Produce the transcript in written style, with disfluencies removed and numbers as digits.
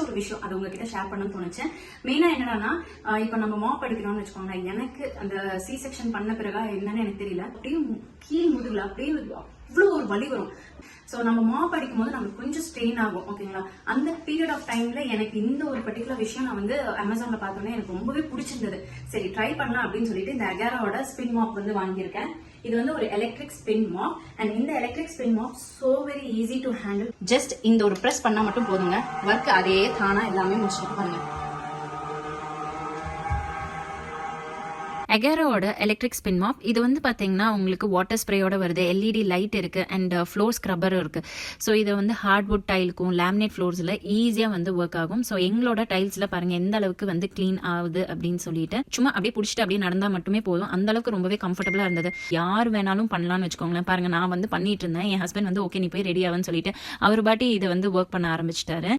ஒரு விஷயம் அது உங்ககிட்ட ஷேர் பண்ணணும்னு தோணுச்சு. மெயினா என்னன்னா, இப்ப நம்ம மாப் அடிக்கிறோம்னு வச்சுக்கோங்களேன், எனக்கு அந்த சி செக்ஷன் பண்ண பிறகா என்னன்னு எனக்கு தெரியல, அப்படியே கீழ் முதுகுல அப்படியே அவ்வளவு ஒரு வலி வரும். ஸோ நம்ம மாப் அடிக்கும் போது நமக்கு கொஞ்சம் ஸ்ட்ரெயின் ஆகும். ஓகேங்களா, அந்த பீரியட் ஆஃப் டைம்ல எனக்கு இந்த ஒரு பர்டிகுலர் விஷயம் நான் வந்து அமேசான்ல பார்த்தோன்னே எனக்கு ரொம்பவே பிடிச்சிருந்தது. சரி ட்ரை பண்ணலாம் அப்படின்னு சொல்லிட்டு இந்த அகேராவோட ஸ்பின் மாப் வந்து வாங்கியிருக்கேன். இது வந்து ஒரு எலக்ட்ரிக் ஸ்பின் மாப் அண்ட் இந்த electric spin mop so very easy to handle. Just இந்த ஒரு ப்ரெஸ் பண்ணா மட்டும் போதுங்க, ஒர்க் அதே தானா எல்லாமே முடிச்சுட்டு பாருங்க. அகேராவோட எலக்ட்ரிக் ஸ்பின் மாப் இது வந்து பார்த்தீங்கன்னா உங்களுக்கு வாட்டர் ஸ்ப்ரேயோட வருது, எல்இடி லைட் இருக்குது அண்ட் ஃப்ளோர் ஸ்க்ரப்பரும் இருக்குது. ஸோ இதை வந்து ஹார்ட்வுட் டைலுக்கும் லேமினேட் ஃப்ளோர்ஸில் ஈஸியாக வந்து ஒர்க் ஆகும். ஸோ எங்களோட டைல்ஸில் பாருங்கள் எந்த அளவுக்கு வந்து க்ளீன் ஆகுது அப்படின்னு சொல்லிட்டு சும்மா அப்படியே பிடிச்சிட்டு அப்படியே நடந்தால் மட்டுமே போதும். அந்த அளவுக்கு ரொம்பவே கம்ஃபர்டபுளாக இருந்தது. யார் வேணாலும் பண்ணலாம்னு வச்சுக்கோங்களேன். பாருங்கள், நான் வந்து பண்ணிட்டு இருந்தேன், என் ஹஸ்பண்ட் வந்து ஓகே நீ போய் ரெடி ஆகுன்னு சொல்லிட்டு அவர் பாட்டி இதை வந்து ஒர்க் பண்ண ஆரம்பிச்சிட்டாரு.